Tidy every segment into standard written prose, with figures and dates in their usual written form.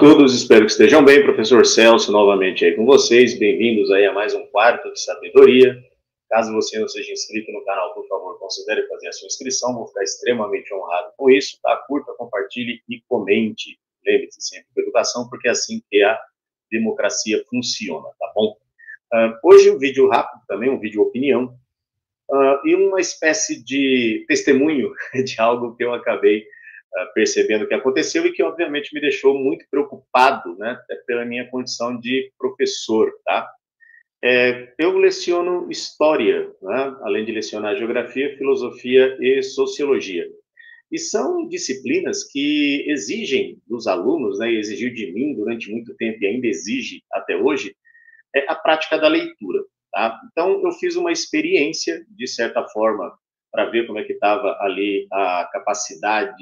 todos, espero que estejam bem. Professor Celso, novamente aí com vocês. Bem-vindos aí a mais um Quarto de Sabedoria. Caso você não seja inscrito no canal, por favor, considere fazer a sua inscrição. Vou ficar extremamente honrado com isso, tá? Curta, compartilhe e comente. Lembre-se sempre da educação, porque é assim que a democracia funciona, tá bom? Hoje um vídeo rápido também, um vídeo opinião, e uma espécie de testemunho de algo que eu acabei percebendo que aconteceu e que, obviamente, me deixou muito preocupado, né, pela minha condição de professor, tá? Eu leciono história, né, além de lecionar geografia, filosofia e sociologia. E são disciplinas que exigem dos alunos, né, e exigiu de mim durante muito tempo e ainda exige até hoje, a prática da leitura, tá? Então, eu fiz uma experiência, de certa forma, para ver como é que estava ali a capacidade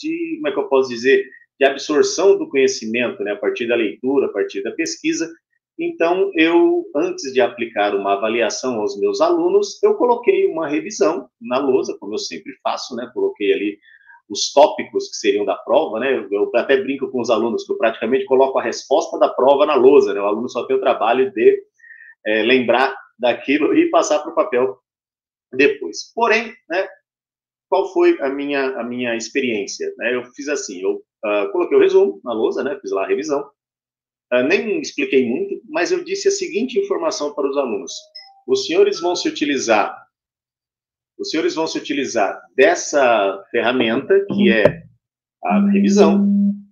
de, como é que eu posso dizer, de absorção do conhecimento, né, a partir da leitura, a partir da pesquisa. Então, eu, antes de aplicar uma avaliação aos meus alunos, eu coloquei uma revisão na lousa, como eu sempre faço, né, coloquei ali os tópicos que seriam da prova, né, eu até brinco com os alunos, que eu praticamente coloco a resposta da prova na lousa, né, o aluno só tem o trabalho de lembrar daquilo e passar para o papel depois. Porém, né, qual foi a minha experiência? Né? Eu fiz assim, eu coloquei o resumo na lousa, né, fiz lá a revisão, nem expliquei muito, mas eu disse a seguinte informação para os alunos: os senhores vão se utilizar dessa ferramenta, que é a revisão,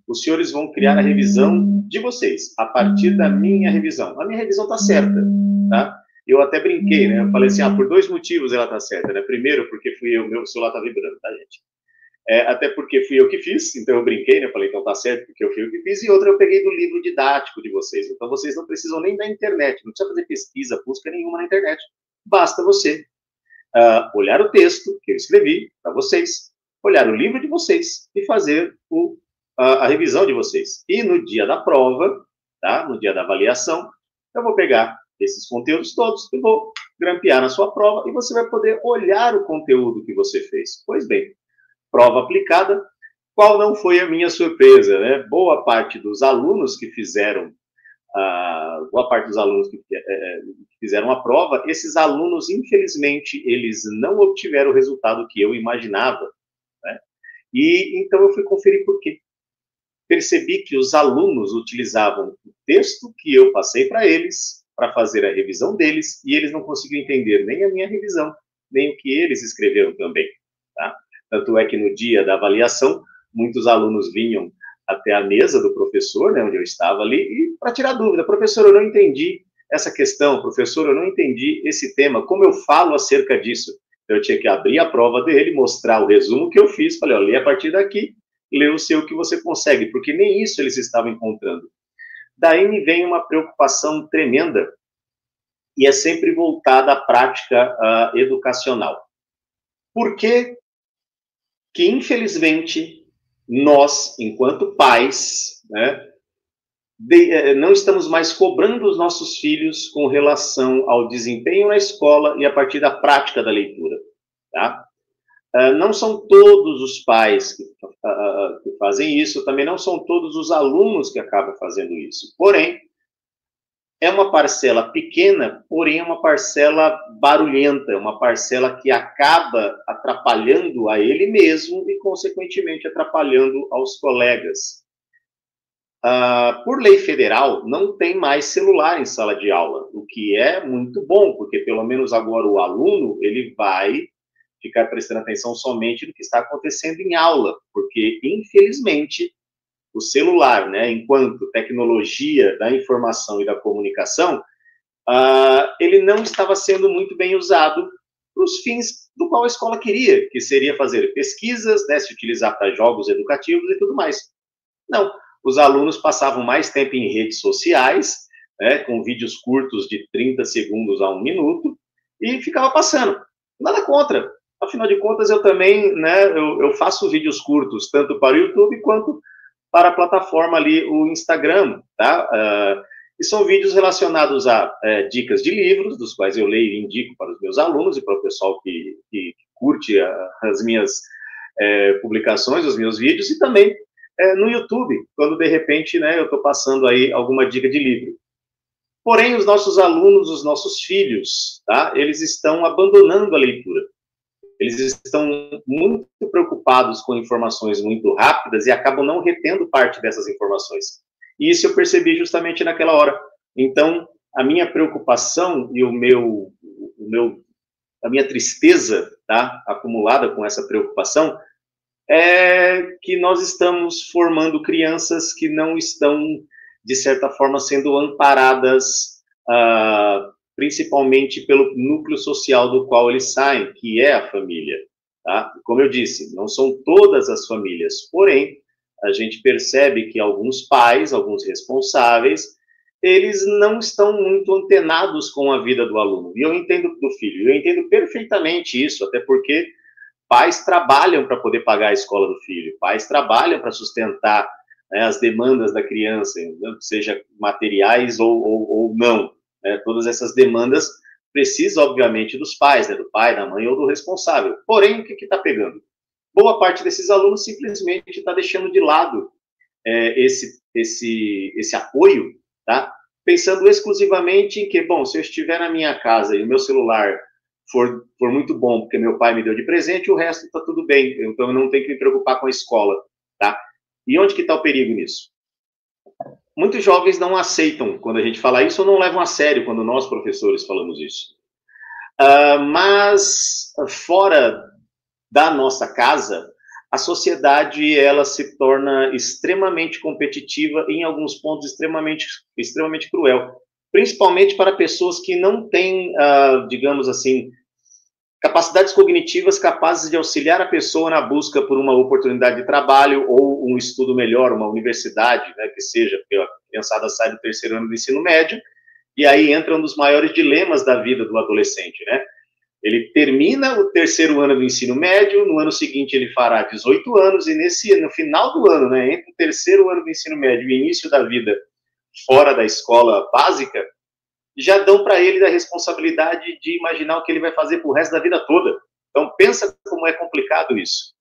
os senhores vão criar a revisão de vocês, a partir da minha revisão. A minha revisão está certa, tá? Eu até brinquei, né? Eu falei assim, por dois motivos ela está certa, né? Primeiro, porque fui eu, meu celular está vibrando, tá, gente? Até porque fui eu que fiz, então eu brinquei, né? Eu falei, então tá certo, porque eu fui eu que fiz. E outra, eu peguei do livro didático de vocês. Então vocês não precisam nem da internet, não precisa fazer pesquisa, busca nenhuma na internet. Basta você olhar o texto que eu escrevi para vocês, olhar o livro de vocês e fazer a revisão de vocês. E no dia da prova, tá? No dia da avaliação, eu vou pegar esses conteúdos todos e vou grampear na sua prova e você vai poder olhar o conteúdo que você fez. Pois bem, prova aplicada, qual não foi a minha surpresa, né? Boa parte dos alunos que fizeram fizeram a prova, esses alunos, infelizmente, eles não obtiveram o resultado que eu imaginava, né? E então eu fui conferir por quê. Percebi que os alunos utilizavam o texto que eu passei para eles, para fazer a revisão deles, e eles não conseguiam entender nem a minha revisão, nem o que eles escreveram também, tá? Tanto é que no dia da avaliação, muitos alunos vinham até a mesa do professor, né, onde eu estava ali, e para tirar dúvida: professor, eu não entendi essa questão, professor, eu não entendi esse tema, como eu falo acerca disso? Eu tinha que abrir a prova dele, mostrar o resumo que eu fiz, falei, lê a partir daqui, lê o seu que você consegue, porque nem isso eles estavam encontrando. Daí me vem uma preocupação tremenda, e é sempre voltada à prática educacional. Por que infelizmente, nós, enquanto pais, né, não estamos mais cobrando os nossos filhos com relação ao desempenho na escola e a partir da prática da leitura, tá? Não são todos os pais que fazem isso, também não são todos os alunos que acabam fazendo isso. Porém, é uma parcela pequena, porém é uma parcela barulhenta, uma parcela que acaba atrapalhando a ele mesmo e, consequentemente, atrapalhando aos colegas. Por lei federal, não tem mais celular em sala de aula, o que é muito bom, porque pelo menos agora o aluno ele vai ficar prestando atenção somente no que está acontecendo em aula, porque, infelizmente, o celular, né, enquanto tecnologia da informação e da comunicação, ele não estava sendo muito bem usado para os fins do qual a escola queria, que seria fazer pesquisas, né, se utilizar para jogos educativos e tudo mais. Não, os alunos passavam mais tempo em redes sociais, né, com vídeos curtos de 30 segundos a 1 minuto, e ficava passando. Nada contra. Afinal de contas, eu também, né, eu faço vídeos curtos, tanto para o YouTube quanto para a plataforma ali, o Instagram, tá? E são vídeos relacionados a dicas de livros, dos quais eu leio e indico para os meus alunos e para o pessoal que curte as minhas publicações, os meus vídeos, e também no YouTube, quando de repente, né, eu estou passando aí alguma dica de livro. Porém, os nossos alunos, os nossos filhos, tá, eles estão abandonando a leitura. Eles estão muito preocupados com informações muito rápidas e acabam não retendo parte dessas informações. E isso eu percebi justamente naquela hora. Então, a minha preocupação e a minha tristeza, tá, acumulada com essa preocupação, é que nós estamos formando crianças que não estão, de certa forma, sendo amparadas, principalmente pelo núcleo social do qual eles saem, que é a família. Tá? Como eu disse, não são todas as famílias, porém, a gente percebe que alguns pais, alguns responsáveis, eles não estão muito antenados com a vida do aluno. E eu entendo do filho, eu entendo perfeitamente isso, até porque pais trabalham para poder pagar a escola do filho, pais trabalham para sustentar, né, as demandas da criança, seja materiais ou não. Né, todas essas demandas precisam, obviamente, dos pais, né, do pai, da mãe ou do responsável. Porém, o que está pegando? Boa parte desses alunos simplesmente está deixando de lado esse apoio, tá? Pensando exclusivamente em que, bom, se eu estiver na minha casa e o meu celular for muito bom, porque meu pai me deu de presente, o resto está tudo bem, então eu não tenho que me preocupar com a escola, tá? E onde que está o perigo nisso? Muitos jovens não aceitam quando a gente fala isso ou não levam a sério quando nós, professores, falamos isso. Mas fora da nossa casa, a sociedade ela se torna extremamente competitiva e, em alguns pontos, extremamente cruel, principalmente para pessoas que não têm, digamos assim, capacidades cognitivas capazes de auxiliar a pessoa na busca por uma oportunidade de trabalho ou um estudo melhor, uma universidade, né, que seja, porque a criançada sai do terceiro ano do ensino médio, e aí entra um dos maiores dilemas da vida do adolescente, né? Ele termina o terceiro ano do ensino médio, no ano seguinte ele fará 18 anos, e no final do ano, né, entre o terceiro ano do ensino médio e o início da vida fora da escola básica, já dão para ele a responsabilidade de imaginar o que ele vai fazer pro resto da vida toda. Então, pensa como é complicado isso.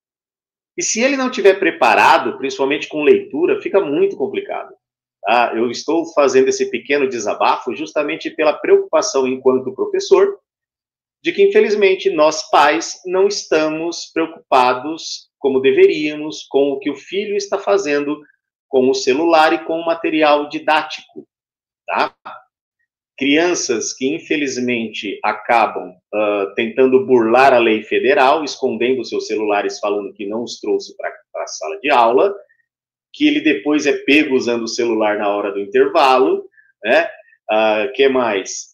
E se ele não estiver preparado, principalmente com leitura, fica muito complicado. Tá? Eu estou fazendo esse pequeno desabafo justamente pela preocupação enquanto professor, de que, infelizmente, nós pais não estamos preocupados como deveríamos com o que o filho está fazendo com o celular e com o material didático. Tá? Crianças que, infelizmente, acabam tentando burlar a lei federal, escondendo seus celulares, falando que não os trouxe para a sala de aula, que ele depois é pego usando o celular na hora do intervalo, né? Que mais?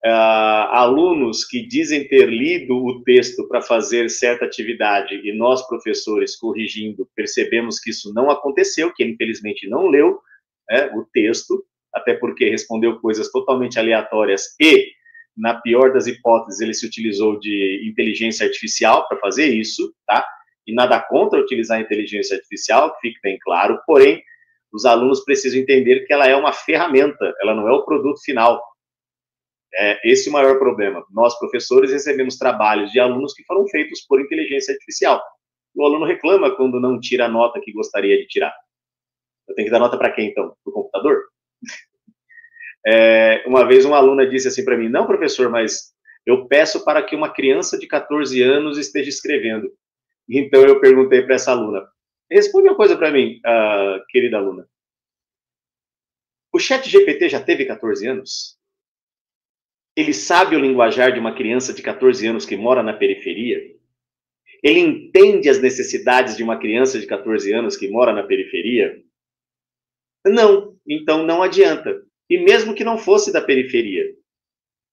Alunos que dizem ter lido o texto para fazer certa atividade e nós, professores, corrigindo, percebemos que isso não aconteceu, que ele, infelizmente, não leu, né, o texto, até porque respondeu coisas totalmente aleatórias e, na pior das hipóteses, ele se utilizou de inteligência artificial para fazer isso, tá? E nada contra utilizar a inteligência artificial, que fique bem claro, porém, os alunos precisam entender que ela é uma ferramenta, ela não é o produto final. Esse é o maior problema. Nós, professores, recebemos trabalhos de alunos que foram feitos por inteligência artificial. O aluno reclama quando não tira a nota que gostaria de tirar. Eu tenho que dar nota para quem, então? Para o computador? Uma vez uma aluna disse assim para mim, não, professor, mas eu peço para que uma criança de 14 anos esteja escrevendo. Então eu perguntei para essa aluna, responde uma coisa para mim, querida aluna. O ChatGPT já teve 14 anos? Ele sabe o linguajar de uma criança de 14 anos que mora na periferia? Ele entende as necessidades de uma criança de 14 anos que mora na periferia? Não, então não adianta. E mesmo que não fosse da periferia.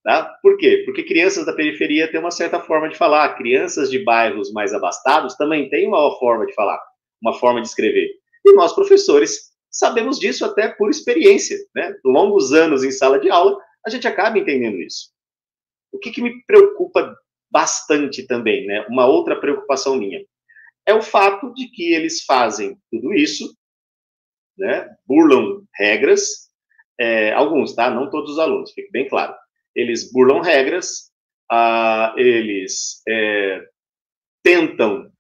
Tá? Por quê? Porque crianças da periferia têm uma certa forma de falar. Crianças de bairros mais abastados também têm uma forma de falar, uma forma de escrever. E nós, professores, sabemos disso até por experiência. Né? Longos anos em sala de aula, a gente acaba entendendo isso. O que me preocupa bastante também, né? Uma outra preocupação minha, é o fato de que eles fazem tudo isso, né? Burlam regras, alguns, tá? Não todos os alunos, fique bem claro. Eles burlam regras, eles tentam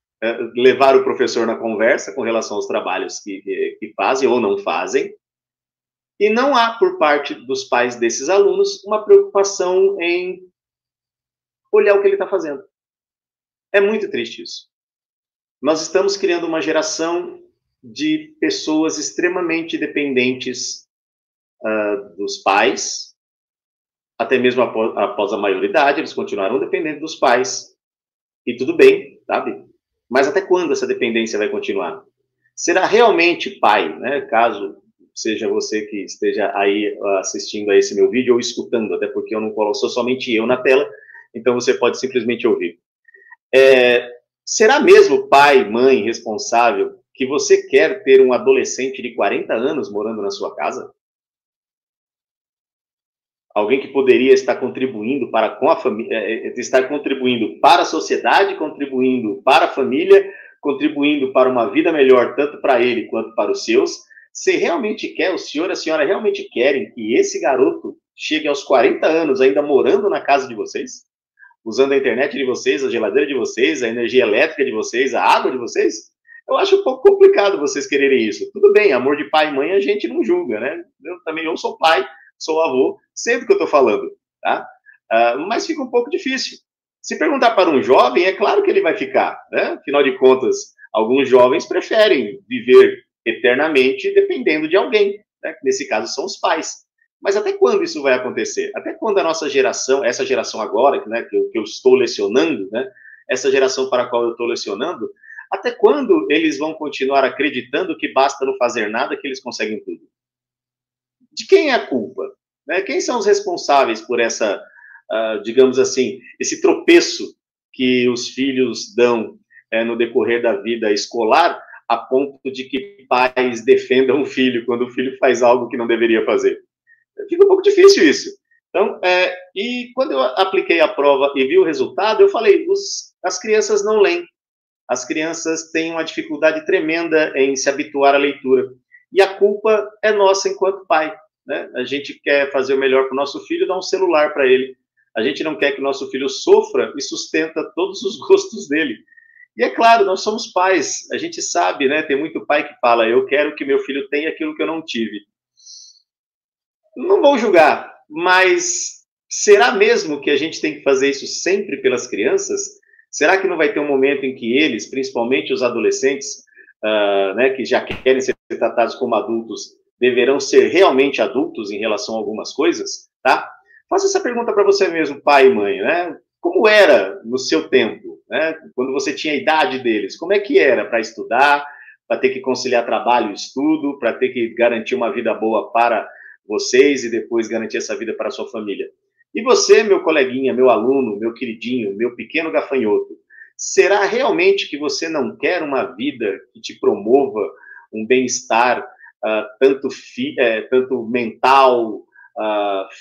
levar o professor na conversa com relação aos trabalhos que fazem ou não fazem, e não há, por parte dos pais desses alunos, uma preocupação em olhar o que ele está fazendo. É muito triste isso. Nós estamos criando uma geração de pessoas extremamente dependentes dos pais, até mesmo após a maioridade, eles continuaram dependentes dos pais. E tudo bem, sabe? Mas até quando essa dependência vai continuar? Será realmente pai, né? Caso seja você que esteja aí assistindo a esse meu vídeo ou escutando, até porque eu não coloco, sou somente eu na tela, então você pode simplesmente ouvir. Será mesmo pai, mãe, responsável que você quer ter um adolescente de 40 anos morando na sua casa? Alguém que poderia estar contribuindo para com a família, estar contribuindo para a sociedade, contribuindo para a família, contribuindo para uma vida melhor, tanto para ele quanto para os seus. Você realmente quer, o senhor e a senhora realmente querem que esse garoto chegue aos 40 anos ainda morando na casa de vocês? Usando a internet de vocês, a geladeira de vocês, a energia elétrica de vocês, a água de vocês? Eu acho um pouco complicado vocês quererem isso. Tudo bem, amor de pai e mãe a gente não julga, né? Eu sou pai, sou avô, sei do que eu estou falando, tá? Mas fica um pouco difícil. Se perguntar para um jovem, é claro que ele vai ficar, né? Afinal de contas, alguns jovens preferem viver eternamente dependendo de alguém, né? Nesse caso são os pais. Mas até quando isso vai acontecer? Até quando a nossa geração, essa geração agora, né, que eu estou lecionando, né, essa geração para a qual eu estou lecionando, até quando eles vão continuar acreditando que basta não fazer nada que eles conseguem tudo? De quem é a culpa? Né? Quem são os responsáveis por essa, digamos assim, esse tropeço que os filhos dão no decorrer da vida escolar, a ponto de que pais defendam o filho quando o filho faz algo que não deveria fazer? Fica um pouco difícil isso. Então, e quando eu apliquei a prova e vi o resultado, eu falei, as crianças não leem. As crianças têm uma dificuldade tremenda em se habituar à leitura. E a culpa é nossa enquanto pai, né? A gente quer fazer o melhor para o nosso filho, dar um celular para ele. A gente não quer que o nosso filho sofra e sustenta todos os gostos dele. E é claro, nós somos pais, a gente sabe, né? Tem muito pai que fala, eu quero que meu filho tenha aquilo que eu não tive. Não vou julgar, mas será mesmo que a gente tem que fazer isso sempre pelas crianças? Será que não vai ter um momento em que eles, principalmente os adolescentes, né, que já querem ser tratados como adultos, deverão ser realmente adultos em relação a algumas coisas? Tá? Faça essa pergunta para você mesmo, pai e mãe, né? Como era no seu tempo, né? Quando você tinha a idade deles? Como é que era para estudar, para ter que conciliar trabalho e estudo, para ter que garantir uma vida boa para vocês e depois garantir essa vida para a sua família? E você, meu coleguinha, meu aluno, meu queridinho, meu pequeno gafanhoto, será realmente que você não quer uma vida que te promova um bem-estar tanto mental,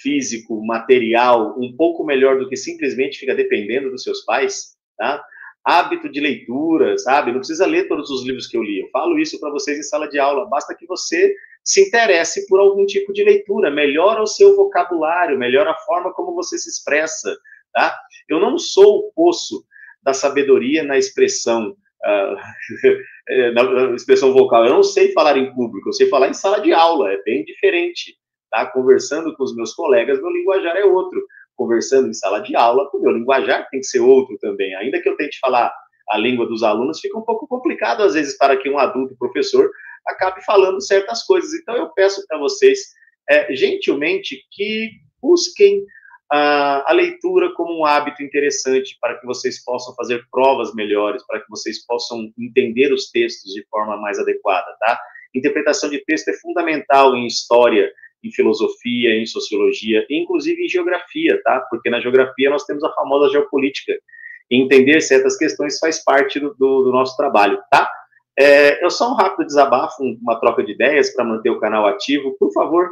físico, material, um pouco melhor do que simplesmente ficar dependendo dos seus pais? Tá? Hábito de leitura, sabe? Não precisa ler todos os livros que eu li. Eu falo isso para vocês em sala de aula. Basta que você se interesse por algum tipo de leitura, melhora o seu vocabulário, melhora a forma como você se expressa, tá? Eu não sou o poço da sabedoria na expressão, na expressão vocal. Eu não sei falar em público, eu sei falar em sala de aula, é bem diferente, tá? Conversando com os meus colegas, meu linguajar é outro. Conversando em sala de aula, o meu linguajar tem que ser outro também. Ainda que eu tente falar a língua dos alunos, fica um pouco complicado, às vezes, para que um adulto professor acabe falando certas coisas. Então, eu peço para vocês, gentilmente, que busquem a leitura como um hábito interessante para que vocês possam fazer provas melhores, para que vocês possam entender os textos de forma mais adequada, tá? Interpretação de texto é fundamental em história, em filosofia, em sociologia, inclusive em geografia, tá? Porque na geografia nós temos a famosa geopolítica. E entender certas questões faz parte do nosso trabalho, tá? Eu só um rápido desabafo, uma troca de ideias para manter o canal ativo. Por favor,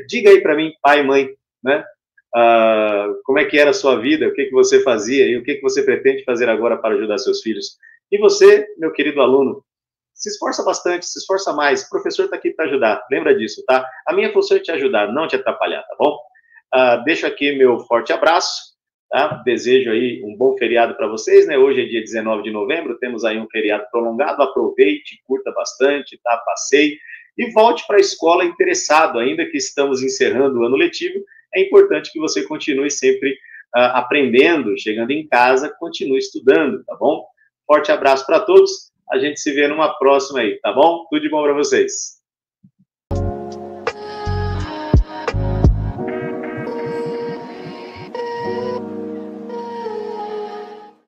diga aí para mim, pai e mãe, né? Como é que era a sua vida, o que você fazia e o que você pretende fazer agora para ajudar seus filhos. E você, meu querido aluno, se esforça bastante, se esforça mais. O professor está aqui para ajudar, lembra disso, tá? A minha função é te ajudar, não te atrapalhar, tá bom? Deixo aqui meu forte abraço. tá? Desejo aí um bom feriado para vocês, né? Hoje é dia 19 de novembro, temos aí um feriado prolongado, aproveite, curta bastante, tá? Passeie e volte para a escola interessado, ainda que estamos encerrando o ano letivo, é importante que você continue sempre aprendendo, chegando em casa, continue estudando, tá bom? Forte abraço para todos, a gente se vê numa próxima aí, tá bom? Tudo de bom para vocês.